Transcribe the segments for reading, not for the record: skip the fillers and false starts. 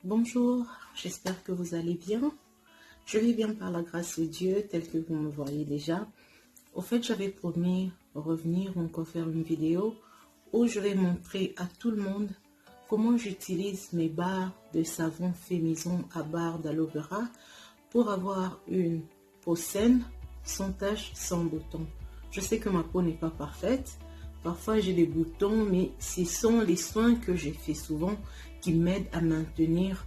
Bonjour, j'espère que vous allez bien. Je vais bien par la grâce de Dieu, tel que vous me voyez déjà. Au fait, j'avais promis revenir encore faire une vidéo où je vais montrer à tout le monde comment j'utilise mes barres de savon fait maison à barre d'aloe vera pour avoir une peau saine, sans taches, sans boutons. Je sais que ma peau n'est pas parfaite. Parfois, j'ai des boutons, mais ce sont les soins que j'ai fait souvent qui m'aident à maintenir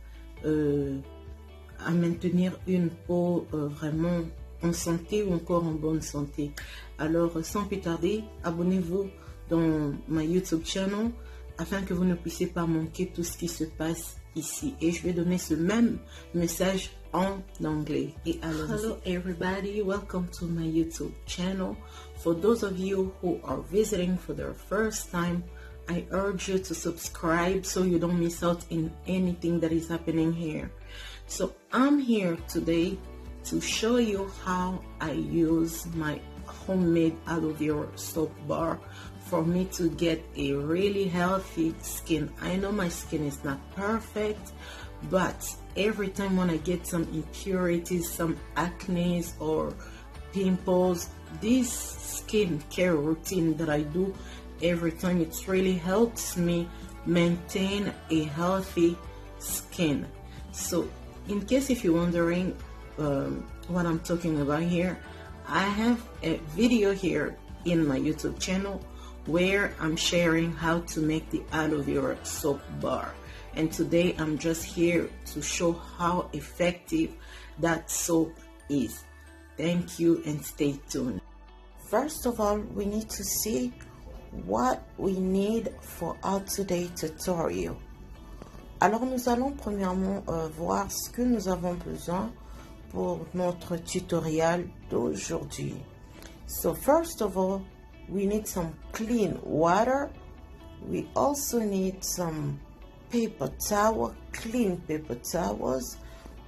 une peau vraiment en santé ou encore en bonne santé. Alors, sans plus tarder, abonnez-vous dans ma YouTube channel afin que vous ne puissiez pas manquer tout ce qui se passe ici. Et je vais donner ce même message en anglais. Et alors, hello everybody, welcome to my YouTube channel. For those of you who are visiting for the first time, I urge you to subscribe so you don't miss out in anything that is happening here. So I'm here today to show you how I use my homemade aloe vera soap bar for me to get a really healthy skin. I know my skin is not perfect, but every time when I get some impurities, some acne or pimples, this skin care routine that I do every time, it really helps me maintain a healthy skin. So in case if you're wondering what I'm talking about here, I have a video here in my YouTube channel where I'm sharing how to make the aloe vera soap bar. And today I'm just here to show how effective that soap is. Thank you and stay tuned. First of all, we need to see what we need for our today tutorial. Alors nous allons premièrement voir ce que nous avons besoin pour notre tutoriel d'aujourd'hui. So first of all, we need some clean water. We also need some paper towel, clean paper towels.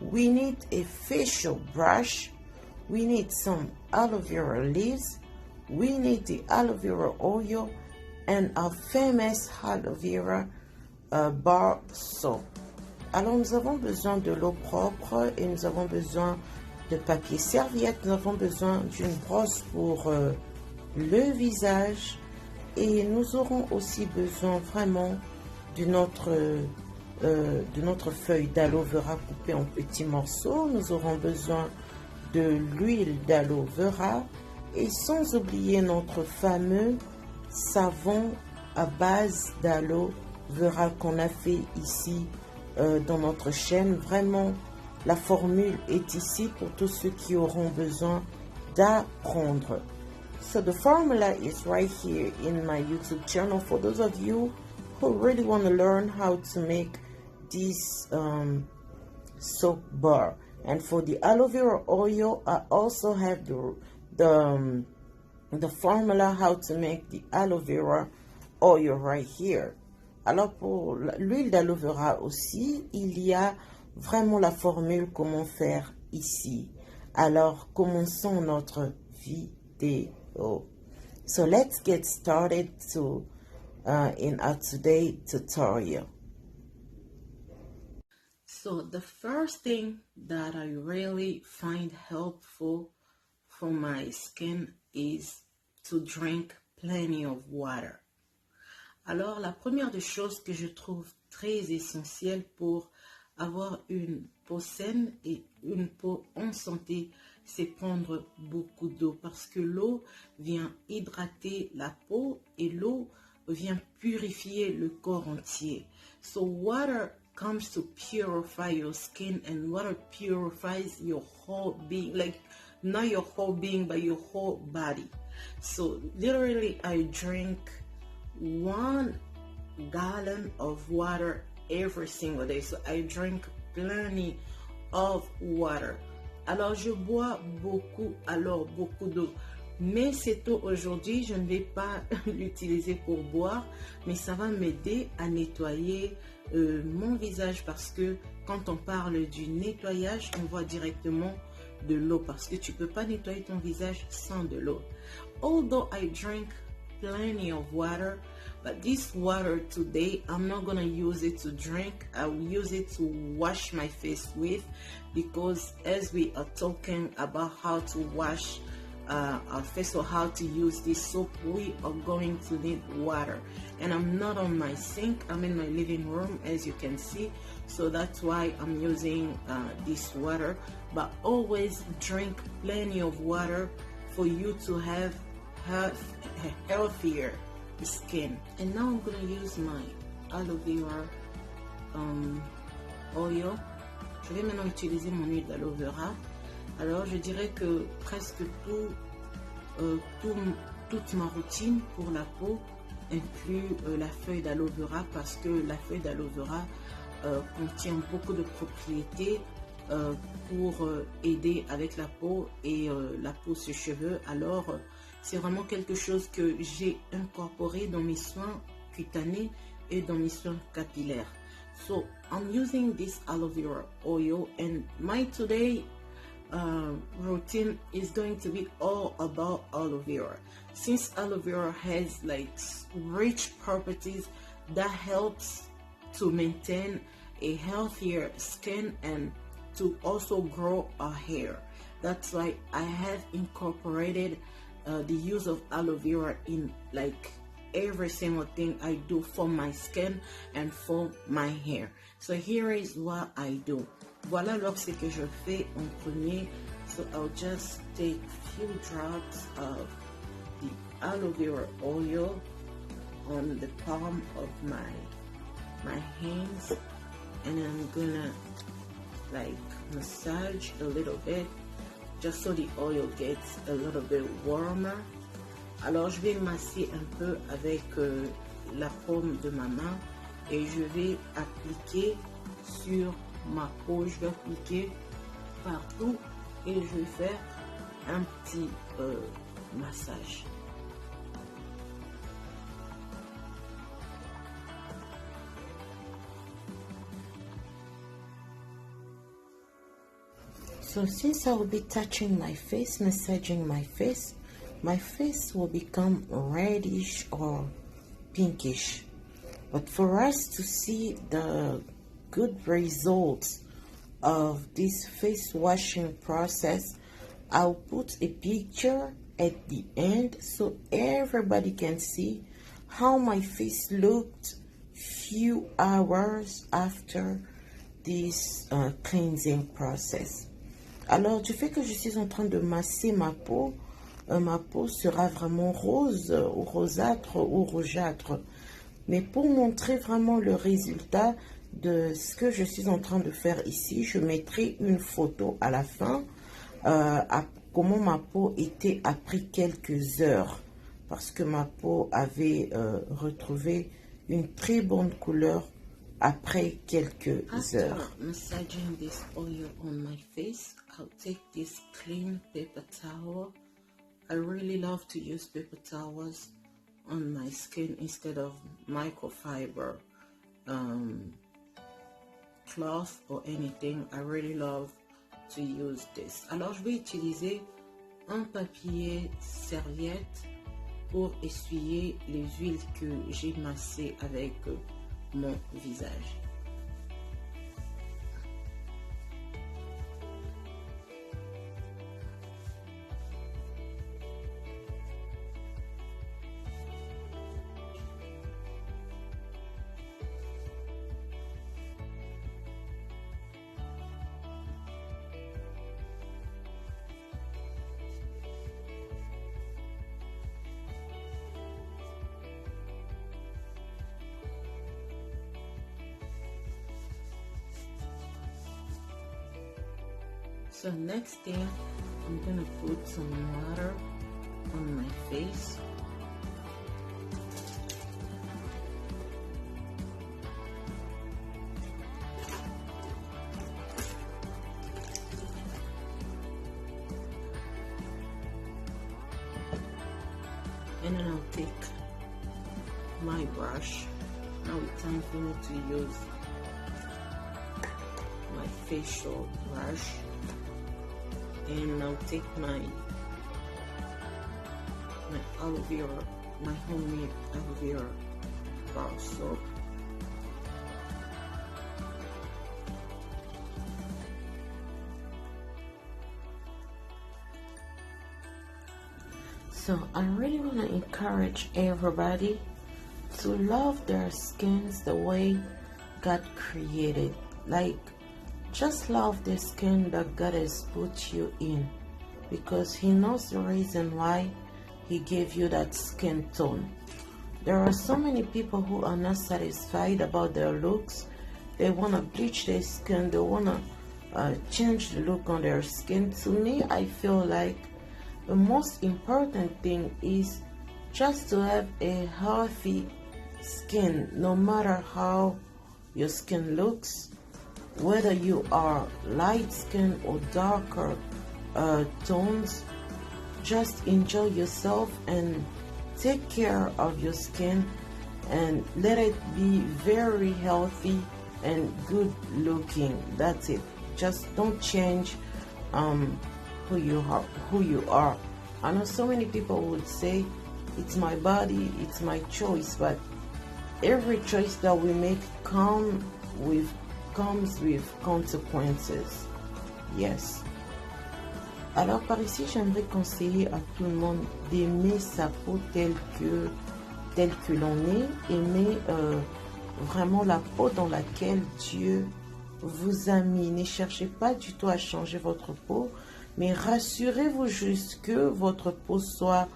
We need a facial brush. We need some aloe vera leaves. We need the aloe vera oil and our famous aloe vera bar soap. Alors nous avons besoin de l'eau propre et nous avons besoin de papier serviette. Nous avons besoin d'une brosse pour le visage et nous aurons aussi besoin vraiment de notre feuille d'aloe vera coupée en petits morceaux. Nous aurons besoin de l'huile d'aloe vera et sans oublier notre fameux savon à base d'aloe vera qu'on a fait ici dans notre chaîne. Vraiment, la formule est ici pour tous ceux qui auront besoin d'apprendre. So the formula is right here in my YouTube channel for those of you who really want to learn how to make this soap bar. And for the aloe vera oil, I also have the formula how to make the aloe vera oil right here. Alors pour l'huile d'aloe vera aussi, il y a vraiment la formule comment faire ici. Alors commençons notre vidéo. So let's get started in our today tutorial. So the first thing that I really find helpful for my skin is to drink plenty of water. Alors, la première des choses que je trouve très essentielle pour avoir une peau saine et une peau en santé, c'est prendre beaucoup d'eau parce que l'eau vient hydrater la peau et l'eau vient purifier le corps entier. So water comes to purify your skin and water purifies your whole being, like not your whole being but your whole body. So literally I drink 1 gallon of water every single day. So I drink plenty of water. Alors je bois beaucoup d'eau. Mais cette eau aujourd'hui, je ne vais pas l'utiliser pour boire, mais ça va m'aider à nettoyer mon visage parce que quand on parle du nettoyage, on voit directement de l'eau parce que tu peux pas nettoyer ton visage sans de l'eau. Although I drink plenty of water, But this water today, I'm not gonna use it to drink. I will use it to wash my face with, because as we are talking about how to wash our face or how to use this soap, we are going to need water. And I'm not on my sink, I'm in my living room, as you can see, so that's why I'm using this water. But always drink plenty of water for you to have healthier skin. And now I'm gonna use my aloe vera oil. Je vais maintenant utiliser mon huile d'aloe vera. Alors je dirais que presque toute ma routine pour la peau inclut la feuille d'aloe vera, parce que la feuille d'aloe vera contient beaucoup de propriétés pour aider avec la peau et la peau sur cheveux. Alors c'est vraiment quelque chose que j'ai incorporé dans mes soins cutanés et dans mes soins capillaires. So I'm using this aloe vera oil, and my today routine is going to be all about aloe vera, since aloe vera has like rich properties that helps to maintain a healthier skin and to also grow our hair. That's why I have incorporated the use of aloe vera in like every single thing I do for my skin and for my hair. So here is what I do. Voilà alors ce que je fais en premier. So I'll just take few drops of the aloe vera oil on the palm of my hands, and I'm gonna like massage a little bit just so the oil gets a little bit warmer. Alors je vais masser un peu avec la paume de ma main et je vais appliquer sur ma peau. Je vais appliquer partout et je vais faire un petit massage. So since I will be touching my face, massaging my face will become reddish or pinkish. But for us to see the good results of this face washing process, I'll put a picture at the end so everybody can see how my face looked few hours after this cleansing process. Alors du fait que je suis en train de masser ma peau sera vraiment rose ou rosâtre ou rougeâtre. Mais pour montrer vraiment le résultat de ce que je suis en train de faire ici, je mettrai une photo à la fin à comment ma peau était après quelques heures, parce que ma peau avait retrouvé une très bonne couleur après quelques heures. After massaging this oil on my face, I'll take this clean paper towel. I really love to use paper towels on my skin instead of microfiber cloth or anything. I really love to use this. Alors je vais utiliser un papier serviette pour essuyer les huiles que j'ai massées avec mon visage. So next thing, I'm gonna put some water on my face. And then I'll take my brush. Now it's time for me to use my facial brush. And I'll take my aloe vera, my homemade aloe vera bar soap. So I really want to encourage everybody to love their skins the way God created. Like, just love the skin that God has put you in, because He knows the reason why He gave you that skin tone. There are so many people who are not satisfied about their looks. They want to bleach their skin, they want to change the look on their skin. To me, I feel like the most important thing is just to have a healthy skin, no matter how your skin looks, whether you are light skin or darker tones. Just enjoy yourself and take care of your skin and let it be very healthy and good looking. That's it. Just don't change who you are. I know so many people would say it's my body, it's my choice, but every choice that we make comes with consequences. Yes. Alors par ici, j'aimerais conseiller à tout le monde d'aimer sa peau telle que l'on est, aimer vraiment la peau dans laquelle Dieu vous a mis. Ne cherchez pas du tout à changer votre peau, mais rassurez-vous juste que votre peau soit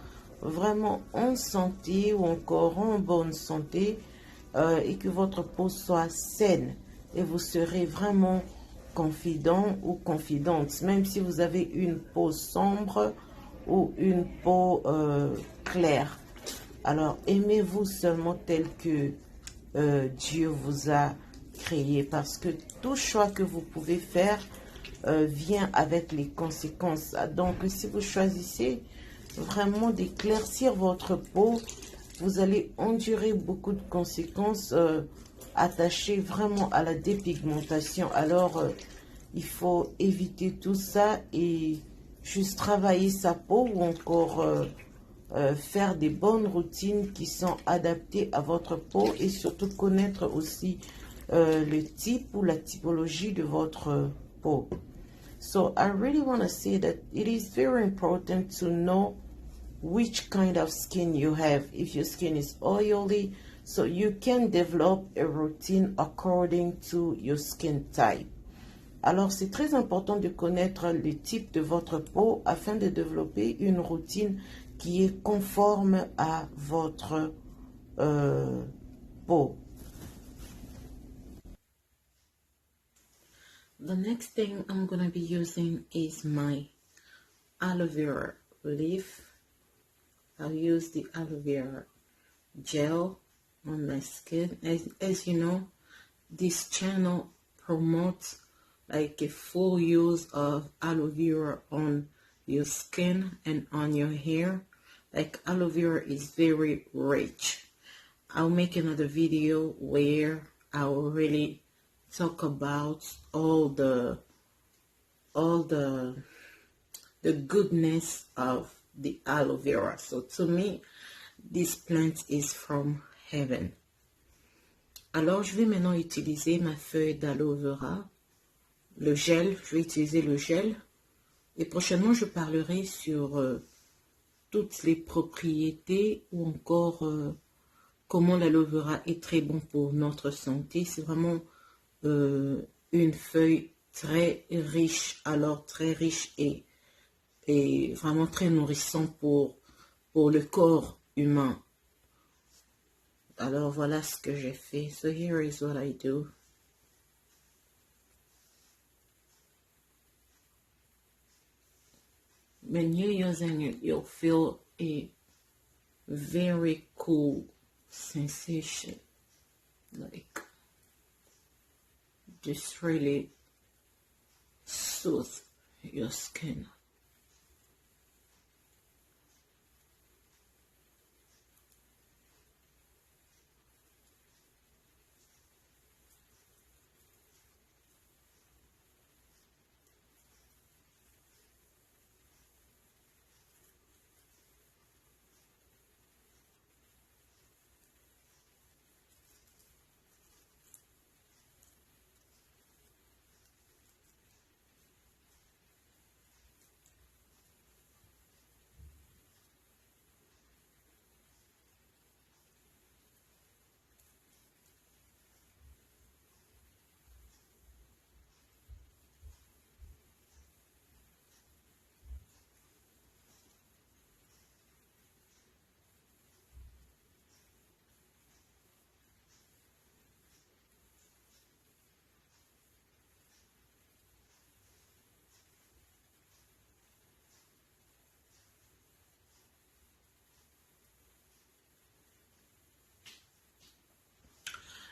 vraiment en santé ou encore en bonne santé et que votre peau soit saine, et vous serez vraiment confident ou confidente, même si vous avez une peau sombre ou une peau claire. Alors aimez-vous seulement tel que Dieu vous a créé, parce que tout choix que vous pouvez faire vient avec les conséquences. Donc si vous choisissez vraiment d'éclaircir votre peau, vous allez endurer beaucoup de conséquences attachées vraiment à la dépigmentation. Alors il faut éviter tout ça et juste travailler sa peau, ou encore faire des bonnes routines qui sont adaptées à votre peau, et surtout connaître aussi le type ou la typologie de votre peau. So I really want to say that it is very important to know which kind of skin you have. If your skin is oily, so you can develop a routine according to your skin type. Alors c'est très important de connaître le type de votre peau afin de développer une routine qui est conforme à votre peau. The next thing I'm going to be using is my aloe vera leaf. I'll use the aloe vera gel on my skin. As you know, this channel promotes like a full use of aloe vera on your skin and on your hair. Like, aloe vera is very rich. I'll make another video where I will really talk about all the goodness of the aloe vera. So to me, this plant is from heaven. Alors je vais maintenant utiliser ma feuille d'aloe vera, le gel. Je vais utiliser le gel, et prochainement je parlerai sur toutes les propriétés, ou encore comment l'aloe vera est très bon pour notre santé. C'est vraiment une feuille très riche, alors très riche et vraiment très nourrissant pour le corps humain. Alors voilà ce que j'ai fait. So here is what I do. When you're using it, you'll feel a very cool sensation, like just really soothe your skin.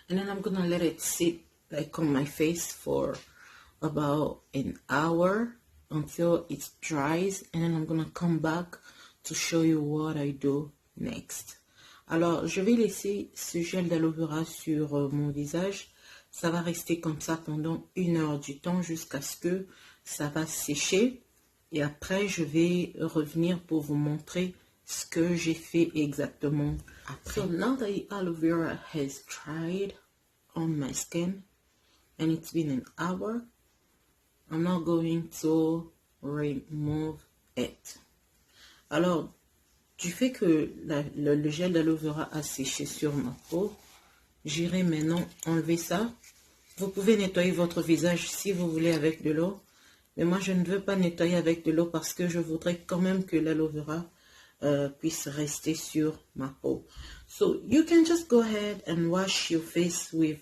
and then I'm gonna let it sit like on my face for about an hour until it dries, and then I'm gonna come back to show you what I do next. Alors, je vais laisser ce gel d'aloe vera sur mon visage. Ça va rester comme ça pendant 1 heure du temps jusqu'à ce que ça va sécher. Et après, je vais revenir pour vous montrer ce que j'ai fait exactement après. So now the aloe vera has dried on my skin and it's been an hour, I'm not going to remove it. Alors, du fait que le gel d'aloe vera a séché sur ma peau, j'irai maintenant enlever ça. Vous pouvez nettoyer votre visage si vous voulez avec de l'eau, mais moi je ne veux pas nettoyer avec de l'eau parce que je voudrais quand même que l'aloe vera puisse rester sur ma peau. So you can just go ahead and wash your face with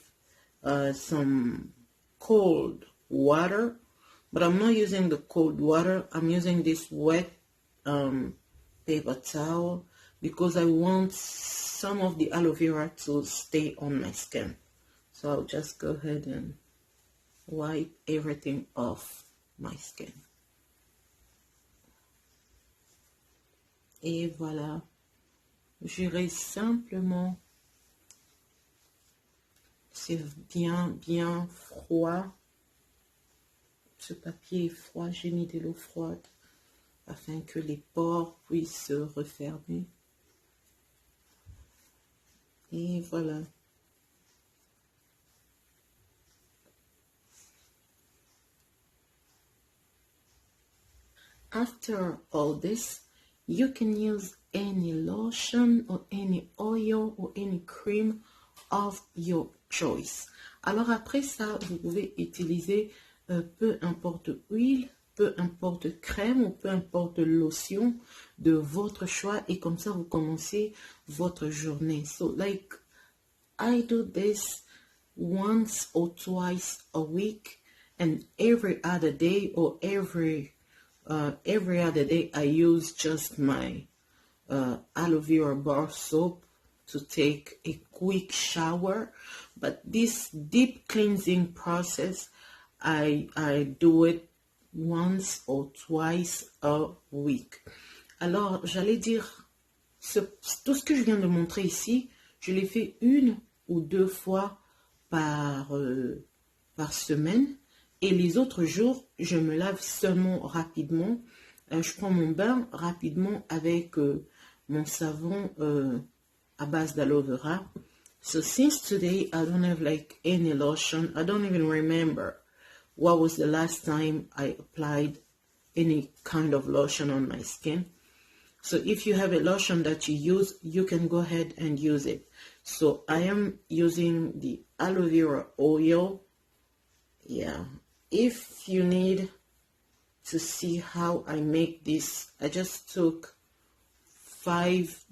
some cold water, but I'm not using the cold water. I'm using this wet paper towel because I want some of the aloe vera to stay on my skin. So I'll just go ahead and wipe everything off my skin. Et voilà, j'irai simplement, c'est bien froid. Ce papier est froid, j'ai mis de l'eau froide afin que les pores puissent se refermer. Et voilà. After all this, you can use any lotion or any oil or any cream of your choice. Alors après ça, vous pouvez utiliser peu importe huile, peu importe crème ou peu importe lotion de votre choix, et comme ça vous commencez votre journée. So like I do this once or twice a week, and every other day or every other day I use just my aloe vera bar soap to take a quick shower. But this deep cleansing process, I do it once or twice a week. Alors, j'allais dire, tout ce que je viens de montrer ici, je l'ai fait 1 ou 2 fois par semaine. Et les autres jours, je me lave seulement rapidement. Je prends mon bain rapidement avec mon savon à base d'aloe vera. So since today, I don't have like any lotion. I don't even remember what was the last time I applied any kind of lotion on my skin. So if you have a lotion that you use, you can go ahead and use it. So I am using the aloe vera oil. Yeah. If you need to see how I make this, I just took 5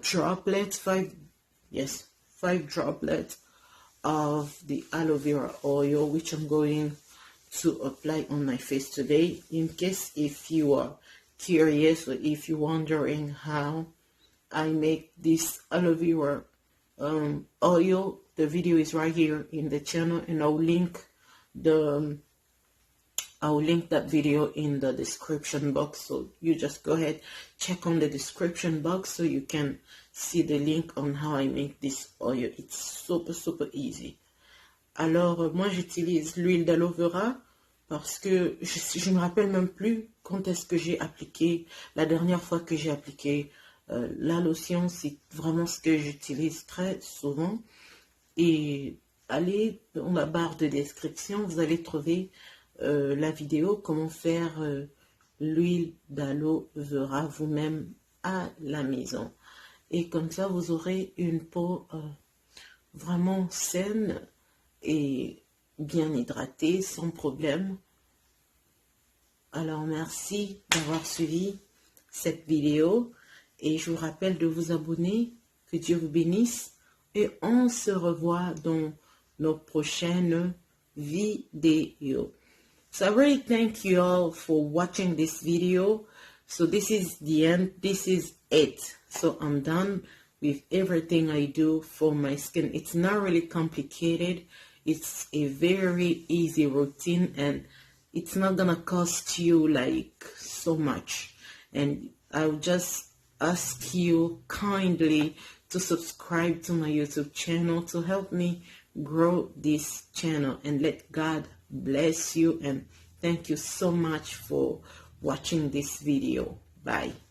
droplets of the aloe vera oil, which I'm going to apply on my face today. In case if you are curious or if you're wondering how I make this aloe vera oil, the video is right here in the channel, and I'll link that video in the description box. So you just go ahead, check on the description box so you can see the link on how I make this oil. It's super easy. Alors moi j'utilise l'huile d'aloe vera parce que je me rappelle même plus quand est-ce que j'ai appliqué, la dernière fois que j'ai appliqué la lotion. C'est vraiment ce que j'utilise très souvent. Et allez dans la barre de description, vous allez trouver la vidéo comment faire l'huile d'aloe vera vous-même à la maison. Et comme ça, vous aurez une peau vraiment saine et bien hydratée, sans problème. Alors, merci d'avoir suivi cette vidéo. Et je vous rappelle de vous abonner. Que Dieu vous bénisse. Et on se revoit dans nos prochaines vidéos. So I really thank you all for watching this video. So this is the end. This is it. So I'm done with with everything I do for my skin. It's not really complicated. It's a very easy routine, and it's not gonna cost you like so much. And I'll just ask you kindly to subscribe to my YouTube channel to help me grow this channel, and let God bless you. And thank you so much for watching this video. Bye.